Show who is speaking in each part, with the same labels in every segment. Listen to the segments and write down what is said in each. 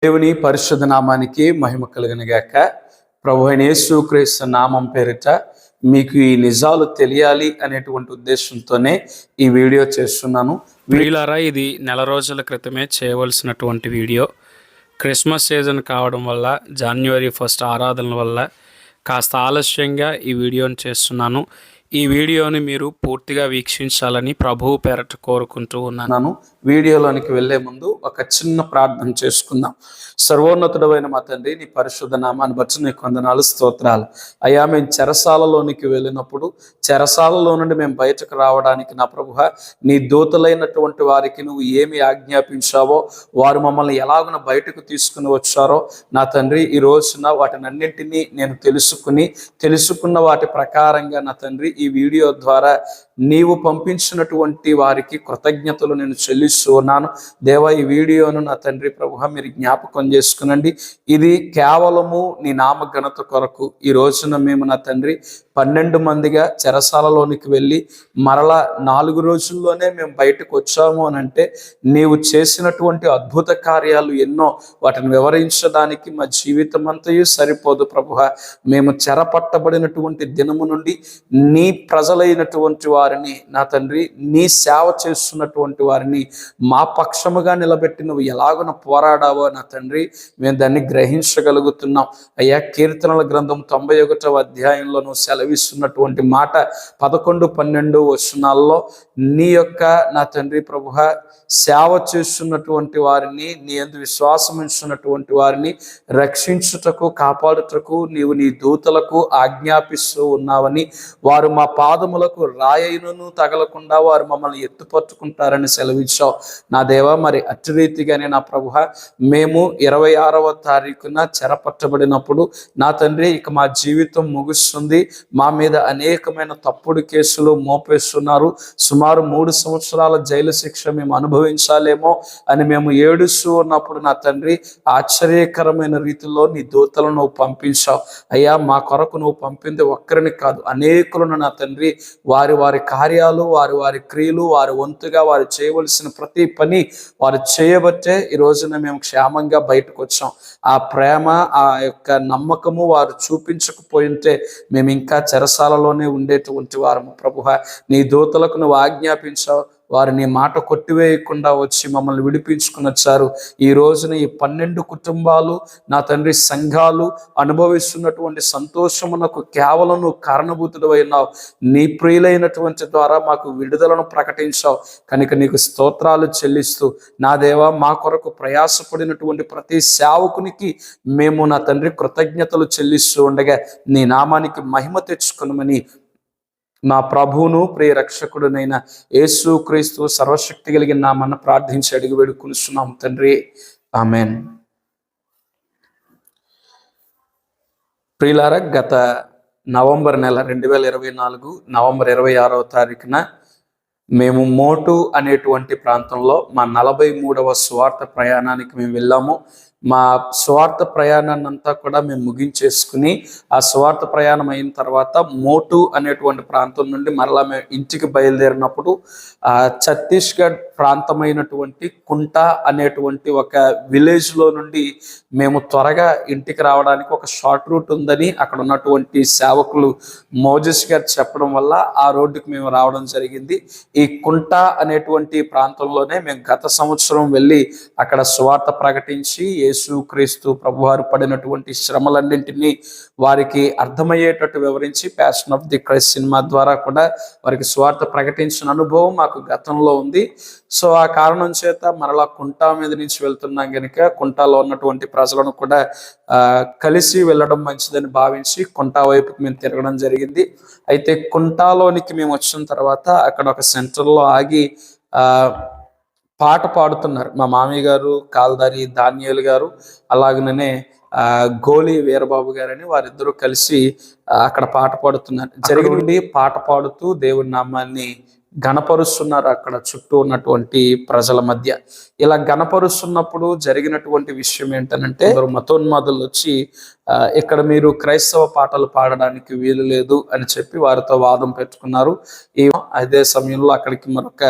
Speaker 1: దేవుని పరిశుద్ధ నామానికి మహిమ కలుగును గాక. ప్రభు అయిన యేసుక్రీస్తు నామం పేరిట మీకు ఈ నిజాలు తెలియాలి అనేటువంటి ఉద్దేశంతోనే ఈ వీడియో చేస్తున్నాను.
Speaker 2: ప్రియులారా, ఇది నెల రోజుల క్రితమే చేయవలసినటువంటి వీడియో. క్రిస్మస్ సీజన్ కావడం వల్ల, జనవరి 1 ఆరాధనల వల్ల కాస్త ఆలస్యంగా ఈ వీడియోని చేస్తున్నాను. ఈ వీడియోని మీరు పూర్తిగా వీక్షించాలని ప్రభువు పేరట కోరుకుంటూ ఉన్నాను.
Speaker 1: వీడియోలోనికి వెళ్లే ముందు ఒక చిన్న ప్రార్థన చేసుకుందాం. సర్వోన్నతుడమైన మా తండ్రి, నీ పరిశుద్ధ నామాన్ని బట్టి నీకు వందనాలు, స్తోత్రాలు. అయ్యా, మేము చెరసాలలోనికి వెళ్ళినప్పుడు చెరసాలలో నుండి మేము బయటకు రావడానికి నా ప్రభువ, నీ దూతలైనటువంటి వారికి నువ్వు ఏమి ఆజ్ఞాపించావో, వారు మమ్మల్ని ఎలాగున బయటకు తీసుకుని వచ్చారో నా తండ్రి, ఈ రోజున వాటినన్నింటినీ నేను తెలుసుకున్న వాటి ప్రకారంగా నా తండ్రి ఈ వీడియో ద్వారా నీవు పంపించినటువంటి వారికి కృతజ్ఞతలు నేను చెల్లిస్తూ ఉన్నాను. దేవా, ఈ వీడియోను నా తండ్రి ప్రభువా మీరు జ్ఞాపకం చేసుకునండి. ఇది కేవలము నీ నామ ఘనత కొరకు. ఈ రోజున మేము నా తండ్రి 12 మందిగా చెరసాలలోనికి వెళ్ళి మరలా 4 రోజుల్లోనే మేము బయటకు వచ్చాము అని అంటే నీవు చేసినటువంటి అద్భుత కార్యాలు ఎన్నో, వాటిని వివరించడానికి మా జీవితం అంతయు సరిపోదు ప్రభువా. మేము చెరపట్టబడినటువంటి దినము నుండి నీ ప్రజలైనటువంటి వారిని నా తండ్రి, నీ సేవ చేస్తున్నటువంటి వారిని మా పక్షముగా నిలబెట్టి నువ్వు ఎలాగున పోరాడావో నా తండ్రి, మేము దాన్ని గ్రహించగలుగుతున్నాం. అయ్యా, కీర్తనల గ్రంథం 91వ అధ్యాయంలో నువ్వు సెలవిస్తున్నటువంటి మాట 11, 12 వచనాల్లో నీ యొక్క నా తండ్రి ప్రభువ సేవ చేస్తున్నటువంటి వారిని, నీ యందు విశ్వాసం ఉంచున్నటువంటి వారిని రక్షించుటకు, కాపాడుటకు నీవు నీ దూతలకు ఆజ్ఞాపిస్తూ ఉన్నావని, వారు మా పాదములకు రాయైనను తగలకుండా వారు మమ్మల్ని ఎత్తుపట్టుకుంటారని సెలవిచ్చావు నా దేవా. మరి అట్టి రీతిగానే నా ప్రభువ మేము 26వ తారీఖున చెరపట్టబడినప్పుడు నా తండ్రి, ఇక మా జీవితం ముగుస్తుంది, మా మీద అనేకమైన తప్పుడు కేసులు మోపేస్తున్నారు, సుమారు 3 సంవత్సరాల జైలు శిక్ష మేము అనుభవించాలేమో అని మేము ఏడుస్తూ ఉన్నప్పుడు నా తండ్రి, ఆశ్చర్యకరమైన రీతిలో నీ దూతలను నువ్వు పంపించావు. అయ్యా, మా కొరకు నువ్వు పంపింది ఒక్కరిని కాదు, అనేకులను నా తండ్రి, వారి కార్యాలు, వారి క్రియలు, వారి వంతుగా వారు చేయవలసిన ప్రతి పని వారు చేయబట్టే ఈ రోజున మేము క్షేమంగా బయటకు వచ్చాం. ఆ ప్రేమ, ఆ యొక్క నమ్మకము వారు చూపించకపోయింటే మేము ఇంకా చెరసాలలోనే ఉండేటువంటి వారము ప్రభువా. నీ దూతలకు నువ్వు ఆజ్ఞాపించావు, వారు నీ మాట కొట్టివేయకుండా వచ్చి మమ్మల్ని విడిపించుకుని వచ్చారు. ఈ రోజున ఈ 12 కుటుంబాలు నా తండ్రి, సంఘాలు అనుభవిస్తున్నటువంటి సంతోషమునకు కేవలం నువ్వు కారణభూతుడు అయినావు. నీ ప్రియులైనటువంటి ద్వారా మాకు విడుదలను ప్రకటించావు కనుక నీకు స్తోత్రాలు చెల్లిస్తూ నా దేవా, మా కొరకు ప్రయాసపడినటువంటి ప్రతి సేవకునికి మేము నా తండ్రి కృతజ్ఞతలు చెల్లిస్తూ ఉండగా నీ నామానికి మహిమ తెచ్చుకునమని మా ప్రభువును ప్రియ రక్షకుడునైన యేసుక్రీస్తు సర్వశక్తి కలిగిన నామన్న ప్రార్థించి అడిగి వేడుకొనుచున్నాం తండ్రి, ఆమెన్. ప్రియులారా, గత నవంబర్ నెల 2024 నవంబర్ 26వ తారీఖున మేము మోటు అనేటువంటి ప్రాంతంలో మా 43వ స్వార్థ ప్రయాణానికి మేము వెళ్ళాము. మా స్వార్థ ప్రయాణాన్ని అంతా కూడా మేము ముగించేసుకుని ఆ స్వార్థ ప్రయాణం అయిన తర్వాత మోటు అనేటువంటి ప్రాంతం నుండి మరలా మేము ఇంటికి బయలుదేరినప్పుడు ఛత్తీస్గఢ్ ప్రాంతమైనటువంటి కుంటా అనేటువంటి ఒక విలేజ్లో నుండి మేము త్వరగా ఇంటికి రావడానికి ఒక షార్ట్ రూట్ ఉందని అక్కడ ఉన్నటువంటి సేవకులు మోజెస్ గారు చెప్పడం వల్ల ఆ రోడ్డుకి మేము రావడం జరిగింది. ఈ కుంటా అనేటువంటి ప్రాంతంలోనే మేము గత సంవత్సరం వెళ్ళి అక్కడ సువార్త ప్రకటించి యేసుక్రీస్తు ప్రభువారు పడినటువంటి శ్రమలన్నింటినీ వారికి అర్థమయ్యేటట్టు వివరించి passion of the Christ cinema ద్వారా కూడా వారికి సువార్త ప్రకటించిన అనుభవం మాకు గతంలో ఉంది. సో ఆ కారణం చేత మరలా కుంటా మీద నుంచి వెళ్తున్నాం కనుక కుంటాలో ఉన్నటువంటి ప్రజలను కూడా కలిసి వెళ్ళడం మంచిదని భావించి కుంటా వైపుకి మేము తిరగడం జరిగింది. అయితే కుంటాలోనికి మేము వచ్చిన తర్వాత అక్కడ ఒక సెంటర్లో ఆగి పాట పాడుతున్నారు మా మామయ్య గారు, కాల్దారి దానియేలు గారు, అలాగనే గోలి వీరబాబు గారని వారిద్దరూ కలిసి అక్కడ పాట పాడుతున్నారు. జరిగింది పాట పాడుతూ దేవుని నామాన్ని గణపరుస్తున్నారు అక్కడ చుట్టూ ఉన్నటువంటి ప్రజల మధ్య. ఇలా గణపరుస్తున్నప్పుడు జరిగినటువంటి విషయం ఏంటనంటే మతోన్మాదులు వచ్చి ఇక్కడ మీరు క్రైస్తవ పాటలు పాడడానికి వీలు లేదు అని చెప్పి వారితో వాదం పెట్టుకున్నారు. అదే సమయంలో అక్కడికి మరొక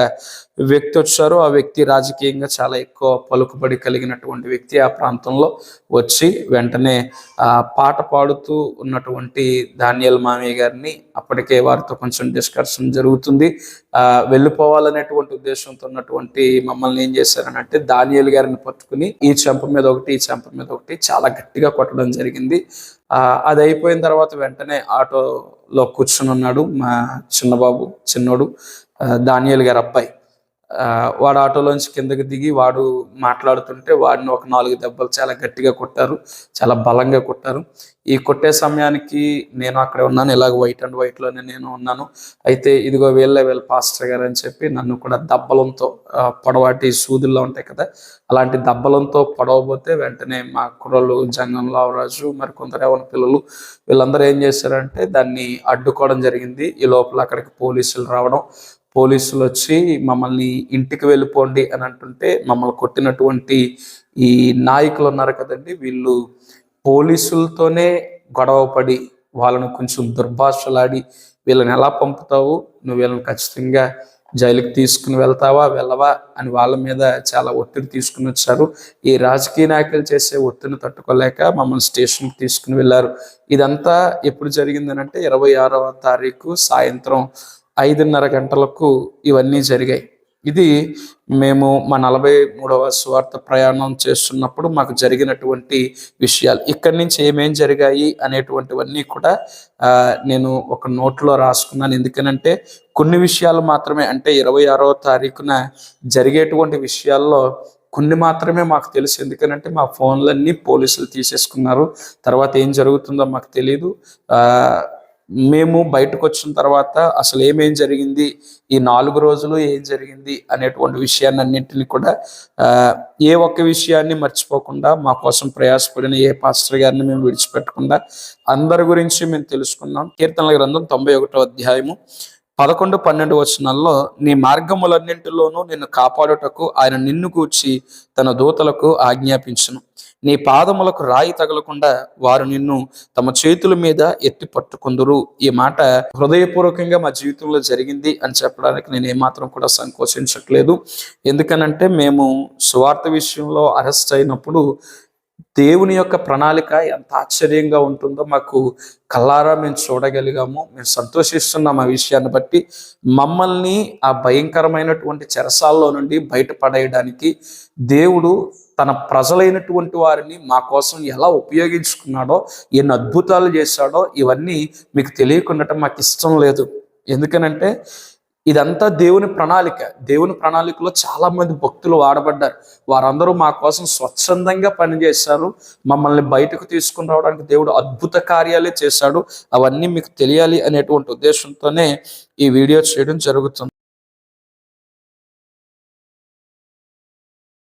Speaker 1: వ్యక్తి వచ్చారు. ఆ వ్యక్తి రాజకీయంగా చాలా ఎక్కువ పలుకుబడి కలిగినటువంటి వ్యక్తి. ఆ ప్రాంతంలో వచ్చి వెంటనే పాట పాడుతూ ఉన్నటువంటి దానియేల్ మామయ్య గారిని, అప్పటికే వారితో కొంచెం డిస్కషన్ జరుగుతుంది. వెళ్ళిపోవాలనేటువంటి ఉద్దేశంతో ఉన్నటువంటి మమ్మల్ని ఏం చేశారనంటే దానియేల్ గారిని పట్టుకుని ఈ చెంప మీద ఒకటి, ఈ చెంప మీద ఒకటి చాలా గట్టిగా కొట్టడం జరిగింది. అది అయిపోయిన తర్వాత వెంటనే ఆటోలో కూర్చుని ఉన్నాడు మా చిన్నోడు దానియేల్ గారి అబ్బాయి. వాడు ఆటోలోంచి కిందకి దిగి వాడు మాట్లాడుతుంటే వాడిని ఒక 4 దెబ్బలు చాలా గట్టిగా కొట్టారు, చాలా బలంగా కొట్టారు. ఈ కొట్టే సమయానికి నేను అక్కడే ఉన్నాను, ఇలాగ వైట్ అండ్ వైట్లోనే నేను ఉన్నాను. అయితే ఇదిగో వీళ్ళ పాస్టర్ గారు అని చెప్పి నన్ను కూడా దబ్బలంతో, పొడవాటి సూదుల్లో ఉంటాయి కదా, అలాంటి దబ్బలంతో పొడవబోతే వెంటనే మా కుర్రలు జంగం లావరాజు మరి కొందరు ఎవరి పిల్లలు వీళ్ళందరూ ఏం చేశారంటే దాన్ని అడ్డుకోవడం జరిగింది. ఈ లోపల అక్కడికి పోలీసులు రావడం, పోలీసులు వచ్చి మమ్మల్ని ఇంటికి వెళ్ళిపోండి అని అంటుంటే మమ్మల్ని కొట్టినటువంటి ఈ నాయకులు ఉన్నారు కదండి, వీళ్ళు పోలీసులతోనే గొడవ పడి వాళ్ళను కొంచెం దుర్భాషలాడి వీళ్ళని ఎలా పంపుతావు, నువ్వు వీళ్ళని ఖచ్చితంగా జైలుకి తీసుకుని వెళ్తావా వెళ్ళవా అని వాళ్ళ మీద చాలా ఒత్తిడి తీసుకుని వచ్చారు. ఈ రాజకీయ నాయకులు చేసే ఒత్తిడిని తట్టుకోలేక మమ్మల్ని స్టేషన్కి తీసుకుని వెళ్ళారు. ఇదంతా ఎప్పుడు జరిగిందనంటే 26వ తారీఖు సాయంత్రం 5:30 గంటలకు ఇవన్నీ జరిగాయి. ఇది మేము మా 43వ సువార్త ప్రయాణం చేస్తున్నప్పుడు మాకు జరిగినటువంటి విషయాలు. ఇక్కడి నుంచి ఏమేం జరిగాయి అనేటువంటివన్నీ కూడా నేను ఒక నోట్లో రాసుకున్నాను. ఎందుకనంటే కొన్ని విషయాలు మాత్రమే, అంటే 26వ తారీఖున జరిగేటువంటి విషయాల్లో కొన్ని మాత్రమే మాకు తెలుసు. ఎందుకనంటే మా ఫోన్లన్నీ పోలీసులు తీసేసుకున్నారు. తర్వాత ఏం జరుగుతుందో మాకు తెలియదు. మేము బయటకు వచ్చిన తర్వాత అసలు ఏమేం జరిగింది, ఈ 4 రోజులు ఏం జరిగింది అనేటువంటి విషయాన్ని అన్నింటినీ కూడా ఏ ఒక్క విషయాన్ని మర్చిపోకుండా మా కోసం ప్రయాసపడిన ఏ పాస్టర్ గారిని మేము విడిచిపెట్టకుండా అందరి గురించి మేము తెలుసుకున్నాం. కీర్తనల గ్రంథం 91వ అధ్యాయము 11, 12 వచనాల్లో నీ మార్గములన్నింటిలోనూ నిన్ను కాపాడుటకు ఆయన నిన్ను గూర్చి తన దూతలకు ఆజ్ఞాపించును. నీ పాదములకు రాయి తగలకుండా వారు నిన్ను తమ చేతుల మీద ఎత్తి పట్టుకుందురు. ఈ మాట హృదయపూర్వకంగా మా జీవితంలో జరిగింది అని చెప్పడానికి నేను ఏమాత్రం కూడా సంకోచించట్లేదు. ఎందుకనంటే మేము సువార్త విషయంలో అరెస్ట్ అయినప్పుడు దేవుని యొక్క ప్రణాళిక ఎంత ఆశ్చర్యంగా ఉంటుందో మాకు కల్లారా మేము చూడగలిగాము. మేము సంతోషిస్తున్నాం ఆ విషయాన్ని బట్టి. మమ్మల్ని ఆ భయంకరమైనటువంటి చెరసాల్లో నుండి బయటపడేయడానికి దేవుడు తన ప్రజలైనటువంటి వారిని మా కోసం ఎలా ఉపయోగించుకున్నాడో, ఎన్ని అద్భుతాలు చేశాడో ఇవన్నీ మీకు తెలియకుండా మాకు ఇష్టం లేదు. ఎందుకనంటే ఇదంతా దేవుని ప్రణాళిక. దేవుని ప్రణాళికలో చాలా మంది భక్తులు వాడబడ్డారు. వారందరూ మా కోసం స్వచ్ఛందంగా పనిచేశారు. మమ్మల్ని బయటకు తీసుకుని రావడానికి దేవుడు అద్భుత కార్యాలే చేశాడు. అవన్నీ మీకు తెలియాలి అనేటువంటి ఉద్దేశంతోనే ఈ వీడియో చేయడం జరుగుతుంది.